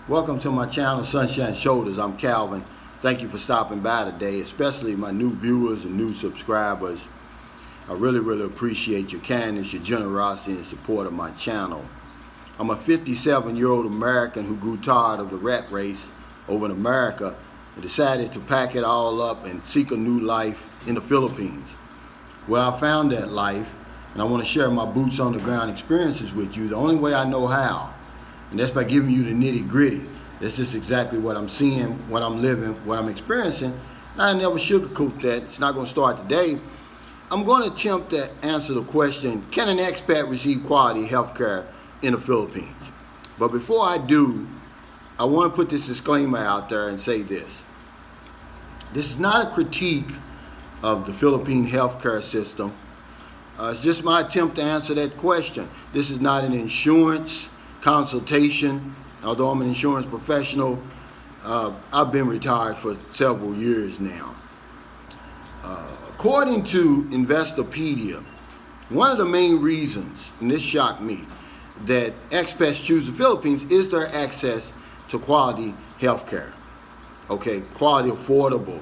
Welcome to my channel, Sunshine Shoulders. I'm Calvin. Thank you for stopping by today, especially my new viewers and new subscribers. I really appreciate your kindness, your generosity, and support of my channel. I'm a 57-year-old American who grew tired of the rat race over in America and decided to pack it all up and seek a new life in the Philippines. Well, I found that life, and I want to share my boots on the ground experiences with you the only way I know how. And that's by giving you the nitty gritty. This is exactly what I'm seeing, what I'm living, what I'm experiencing. And I never sugarcoat that. It's not going to start today. I'm going to attempt to answer the question, can an expat receive quality health care in the Philippines? But before I do, I want to put this disclaimer out there and say this. This is not a critique of the Philippine healthcare system. It's just my attempt to answer that question. This is not an insurance consultation. Although I'm an insurance professional, I've been retired for several years now. According to Investopedia, one of the main reasons, and this shocked me, that expats choose the Philippines is their access to quality health care. Okay, quality, affordable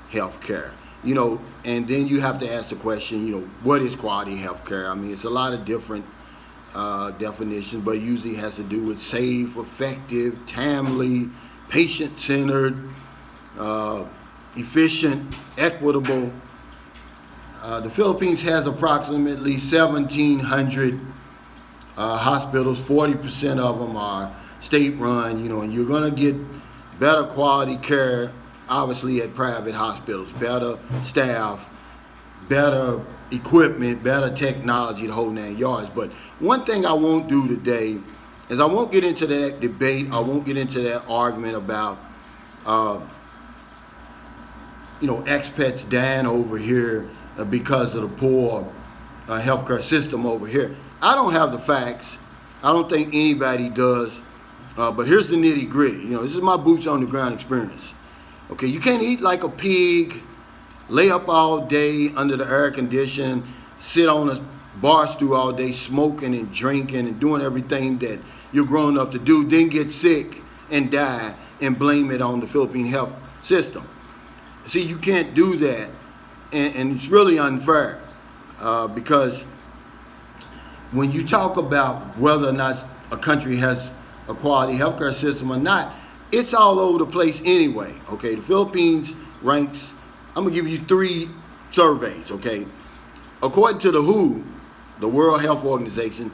health care. You know, and then you have to ask the question, you know, what is quality health care? I mean, it's a lot of different definitions, but usually has to do with safe, effective, timely, patient-centered, efficient, equitable. The Philippines has approximately 1,700 hospitals. 40% of them are state-run, you know, and you're going to get better quality care, obviously, at private hospitals, better staff, better equipment, better technology, the whole 9 yards. But one thing I won't do today is I won't get into that debate. I won't get into that argument about, expats dying over here because of the poor healthcare system over here. I don't have the facts. I don't think anybody does. But here's the nitty gritty. You know, this is my boots on the ground experience. Okay, you can't eat like a pig, lay up all day under the air condition, sit on a bar stool all day smoking and drinking and doing everything that you're grown up to do, then get sick and die and blame it on the Philippine health system. See, you can't do that, and it's really unfair because when you talk about whether or not a country has a quality healthcare system or not, it's all over the place anyway. Okay, the Philippines ranks, I'm going to give you 3 surveys, okay? According to the WHO, the World Health Organization,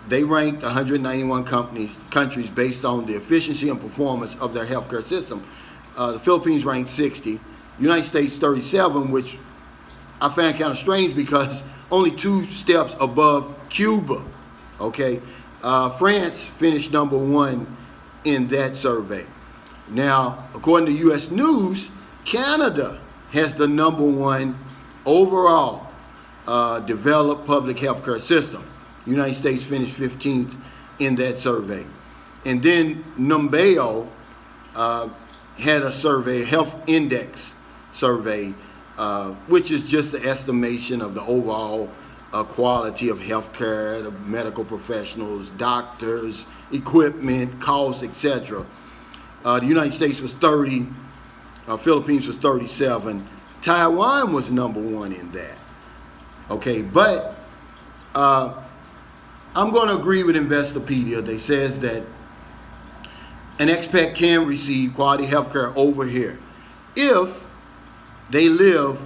they ranked 191 countries based on the efficiency and performance of their healthcare system. The Philippines ranked 60, United States 37, which I found kind of strange because only 2 steps above Cuba, okay? France finished number 1 in that survey. Now, according to U.S. News, Canada has the number 1 overall developed public health care system. United States finished 15th in that survey. And then Numbeo had a survey, a health index survey, which is just an estimation of the overall quality of health care, the medical professionals, doctors, equipment, costs, etc. The United States was 30. Philippines was 37. Taiwan was number 1 in that. Okay, but I'm going to agree with Investopedia. They says that an expat can receive quality health care over here if they live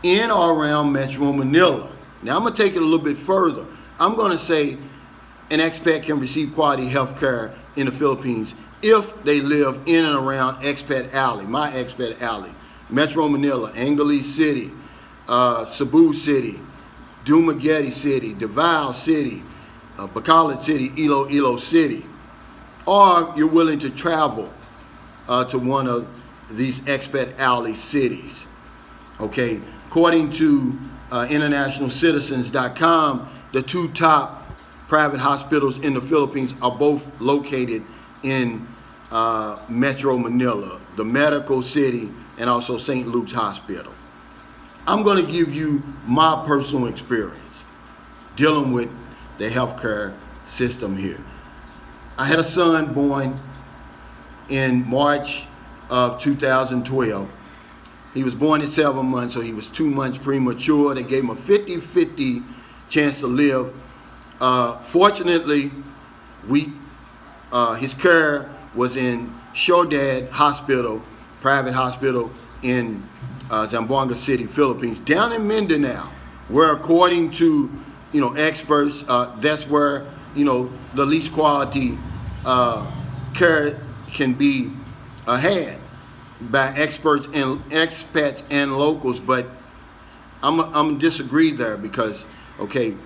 in or around Metro Manila. Now, I'm going to take it a little bit further. I'm going to say an expat can receive quality health care in the Philippines if they live in and around Expat Alley, my Expat Alley, Metro Manila, Angeles City, Cebu City, Dumaguete City, Davao City, Bacolod City, Iloilo City, or you're willing to travel to one of these Expat Alley cities. Okay, according to internationalcitizens.com, the 2 top private hospitals in the Philippines are both located in Metro Manila, the Medical City, and also St. Luke's Hospital. I'm going to give you my personal experience dealing with the healthcare system here. I had a son born in March of 2012. He was born at 7 months, so he was 2 months premature. They gave him a 50-50 chance to live. Fortunately, his care was in Shohdad Hospital, private hospital in Zamboanga City, Philippines, down in Mindanao, where according to experts, that's where the least quality care can be had by experts and expats and locals. But I'm disagree there because he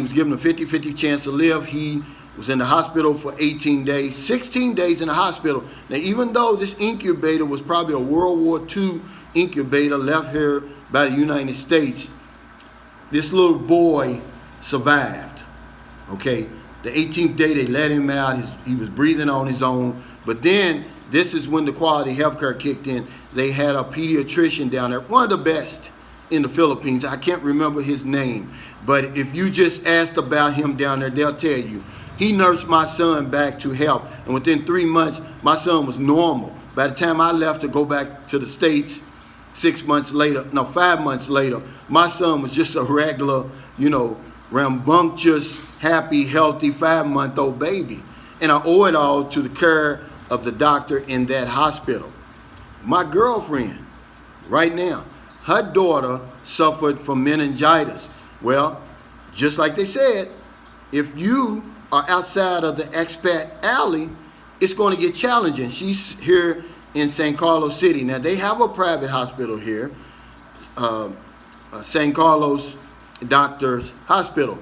was given a 50-50 chance to live. He was in the hospital for 18 days, 16 days in the hospital. Now, even though this incubator was probably a World War II incubator left here by the United States, this little boy survived. The 18th day they let him out. He was breathing on his own. But then this is when the quality healthcare kicked in. They had a pediatrician down there, one of the best in the Philippines. I can't remember his name, but if you just asked about him down there, they'll tell you. He nursed my son back to health, and within 3 months, my son was normal. By the time I left to go back to the States, 5 months later, my son was just a regular, rambunctious, happy, healthy 5-month-old baby. And I owe it all to the care of the doctor in that hospital. My girlfriend, right now, her daughter suffered from meningitis. Well, just like they said, if you are outside of the expat alley, it's going to get challenging. She's here in San Carlos City. Now, they have a private hospital here, San Carlos Doctors Hospital,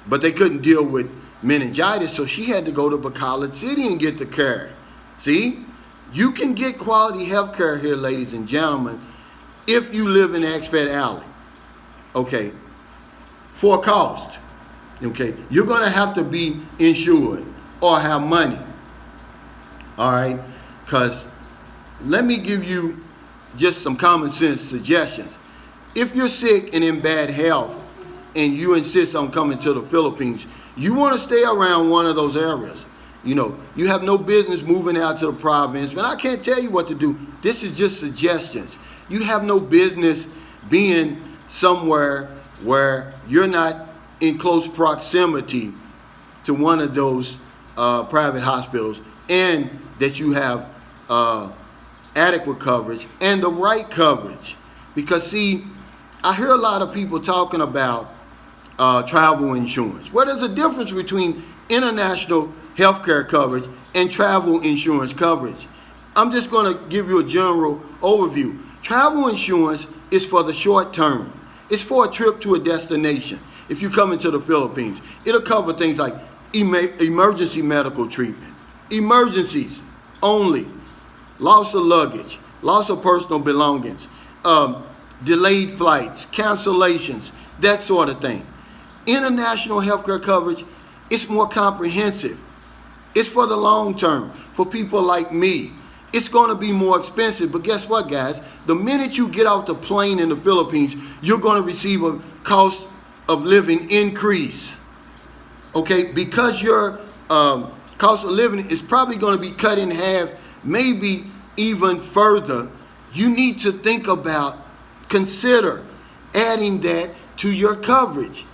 but they couldn't deal with meningitis, so she had to go to Bacolod City and get the care. See, you can get quality health care here, ladies and gentlemen, if you live in the expat alley, for a cost. You're going to have to be insured or have money. All right? Because let me give you just some common sense suggestions. If you're sick and in bad health and you insist on coming to the Philippines, you want to stay around one of those areas. You have no business moving out to the province, and I can't tell you what to do. This is just suggestions. You have no business being somewhere where you're not in close proximity to one of those private hospitals, and that you have adequate coverage and the right coverage. Because see, I hear a lot of people talking about travel insurance. Well, there's a difference between international healthcare coverage and travel insurance coverage. I'm just going to give you a general overview. Travel insurance is for the short term. It's for a trip to a destination. If you come into the Philippines, it'll cover things like emergency medical treatment, emergencies only, loss of luggage, loss of personal belongings, delayed flights, cancellations, that sort of thing. International healthcare coverage, it's more comprehensive. It's for the long term, for people like me. It's going to be more expensive, but guess what, guys? The minute you get off the plane in the Philippines, you're going to receive a cost of living increase. Because your cost of living is probably going to be cut in half, maybe even further. You need to consider adding that to your coverage.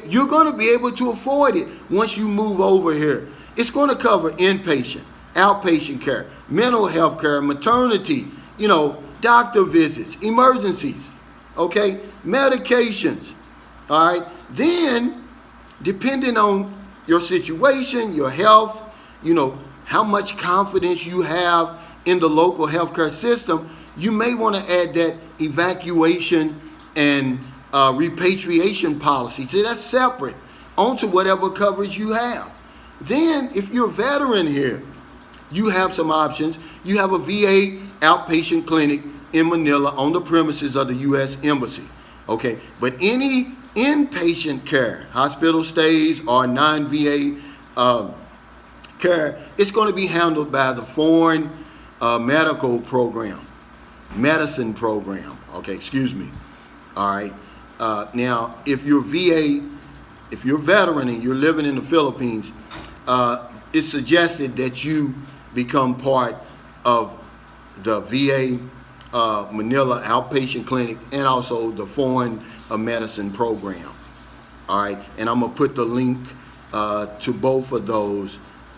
You're going to be able to afford it once you move over here. It's going to cover inpatient, outpatient care, mental health care, maternity, doctor visits, emergencies, medications, all right? Then, depending on your situation, your health, how much confidence you have in the local healthcare system, you may want to add that evacuation and repatriation policy. See, that's separate onto whatever coverage you have. Then, if you're a veteran here, you have some options. You have a VA outpatient clinic in Manila on the premises of the U.S. Embassy. But any inpatient care, hospital stays or non-VA care, it's going to be handled by the foreign medicine program. All right. Now, if you're VA, if you're a veteran and you're living in the Philippines, it's suggested that you become part of the VA Manila outpatient clinic and also the foreign medicine program. All right, and I'm gonna put the link to both of those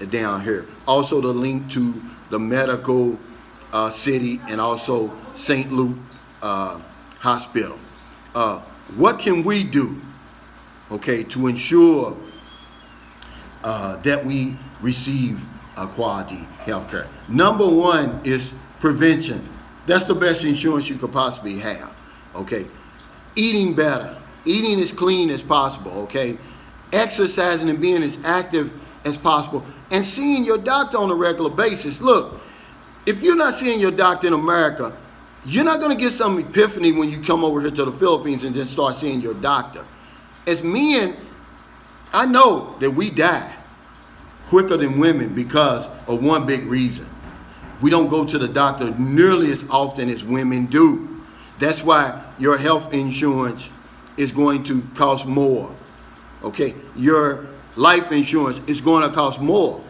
down here. Also the link to the medical city and also St. Luke Hospital. What can we do, okay, to ensure that we receive quality health care? Number one is prevention. That's the best insurance you could possibly have, okay? Eating better. Eating as clean as possible, okay? Exercising and being as active as possible. And seeing your doctor on a regular basis. Look, if you're not seeing your doctor in America, you're not going to get some epiphany when you come over here to the Philippines and then start seeing your doctor. As men, I know that we die quicker than women because of one big reason. We don't go to the doctor nearly as often as women do. That's why your health insurance is going to cost more. Okay, your life insurance is going to cost more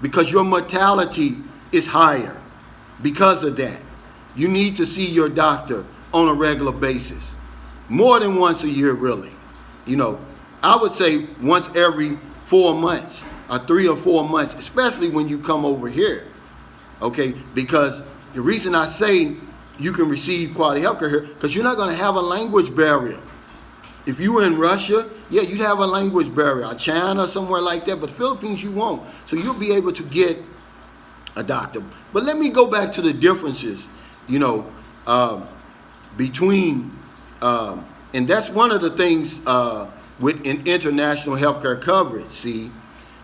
because your mortality is higher. Because of that, you need to see your doctor on a regular basis, more than once a year, really. You know, I would say once every 4 months, or 3 or 4 months, especially when you come over here. Okay, because the reason I say you can receive quality health care here, because you're not going to have a language barrier. If you were in Russia, yeah, you'd have a language barrier, or China, somewhere like that, but Philippines you won't. So you'll be able to get a doctor. But let me go back to the differences, you know, between, and that's one of the things with international healthcare coverage, see,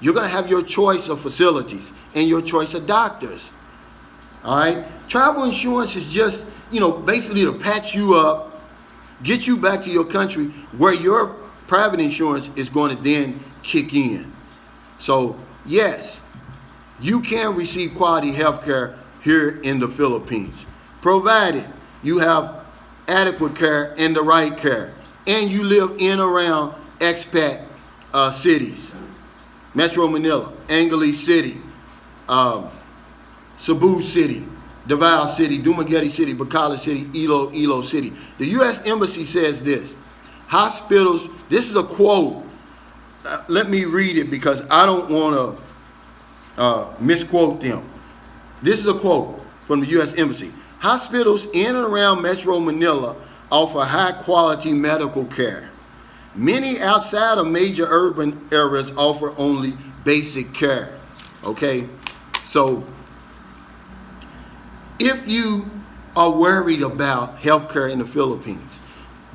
you're going to have your choice of facilities and your choice of doctors. All right? Travel insurance is just, you know, basically to patch you up, get you back to your country where your private insurance is going to then kick in. So, yes, you can receive quality health care here in the Philippines, provided you have adequate care and the right care, and you live in around expat cities. Metro Manila, Angeles City, Cebu City, Davao City, Dumaguete City, Bacala City, Ilo City. The U.S. Embassy says this: hospitals, this is a quote, let me read it because I don't want to misquote them. This is a quote from the U.S. Embassy. Hospitals in and around Metro Manila offer high quality medical care. Many outside of major urban areas offer only basic care. Okay? So, if you are worried about healthcare in the Philippines,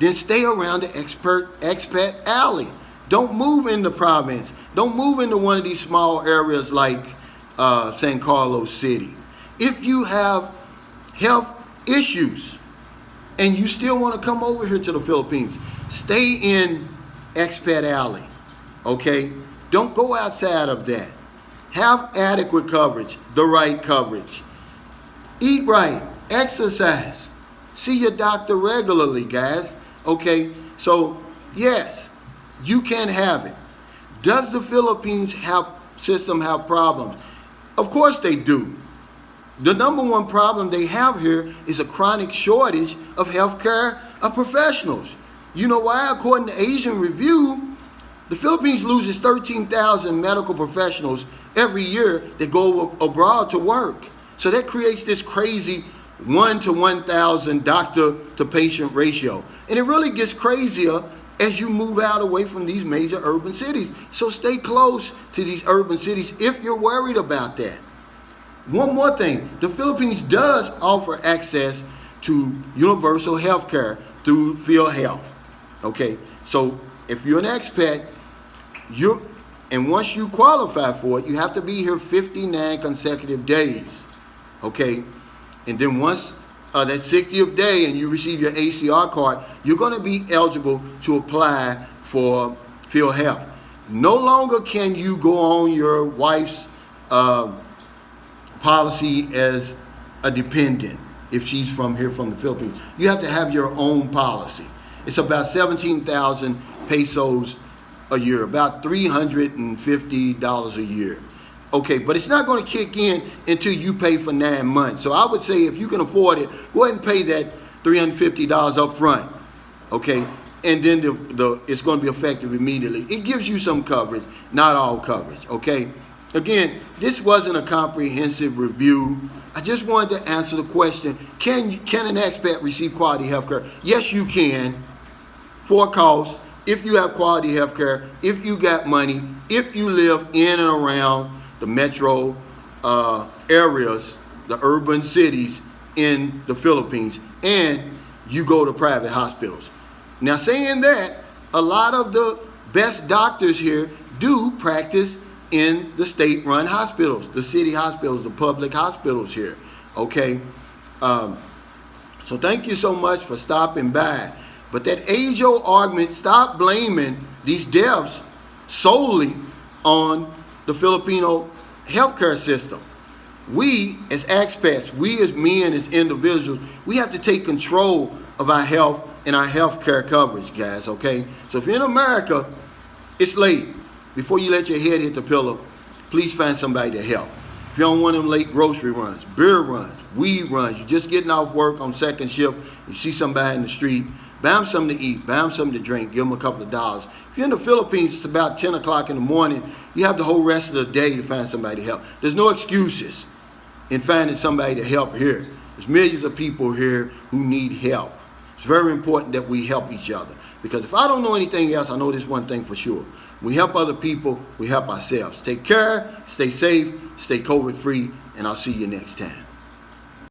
then stay around the expat alley. Don't move in the province. Don't move into one of these small areas like San Carlos City. If you have health issues and you still want to come over here to the Philippines, stay in expat alley, okay? Don't go outside of that. Have adequate coverage, the right coverage. Eat right, exercise. See your doctor regularly, guys, okay? So, yes, you can have it. Does the Philippines system have problems? Of course they do. The number one problem they have here is a chronic shortage of healthcare professionals. You know why? According to Asian Review, the Philippines loses 13,000 medical professionals every year that go abroad to work. So that creates this crazy 1 to 1,000 doctor to patient ratio. And it really gets crazier as you move out away from these major urban cities. So stay close to these urban cities if you're worried about that. One more thing, the Philippines does offer access to universal health care through PhilHealth. Okay, so if you're an expat, and once you qualify for it, you have to be here 59 consecutive days. Okay, and then once that 60th day and you receive your ACR card, you're going to be eligible to apply for PhilHealth. No longer can you go on your wife's policy as a dependent if she's from here from the Philippines. You have to have your own policy. It's about 17,000 pesos a year, about $350 a year. Okay, but it's not going to kick in until you pay for 9 months. So I would say if you can afford it, go ahead and pay that $350 up front. Okay, and then it's going to be effective immediately. It gives you some coverage, not all coverage. Okay, again, this wasn't a comprehensive review. I just wanted to answer the question: Can an expat receive quality health care? Yes, you can, for a cost. If you have quality health care, if you got money, if you live in and around the metro areas, the urban cities in the Philippines, and you go to private hospitals. Now, saying that, a lot of the best doctors here do practice in the state-run hospitals, the city hospitals, the public hospitals here. Okay, so thank you so much for stopping by. But that age-old argument, stop blaming these deaths solely on the Filipino healthcare system. We as expats, we as men, as individuals, we have to take control of our health and our healthcare coverage, guys, okay? So if you're in America, it's late. Before you let your head hit the pillow, please find somebody to help. If you don't want them late grocery runs, beer runs, weed runs, you're just getting off work on second shift, you see somebody in the street, buy them something to eat, buy them something to drink, give them a couple of dollars. If you're in the Philippines, it's about 10 o'clock in the morning, you have the whole rest of the day to find somebody to help. There's no excuses in finding somebody to help here. There's millions of people here who need help. It's very important that we help each other, because if I don't know anything else, I know this one thing for sure. We help other people, we help ourselves. Take care, stay safe, stay COVID-free, and I'll see you next time.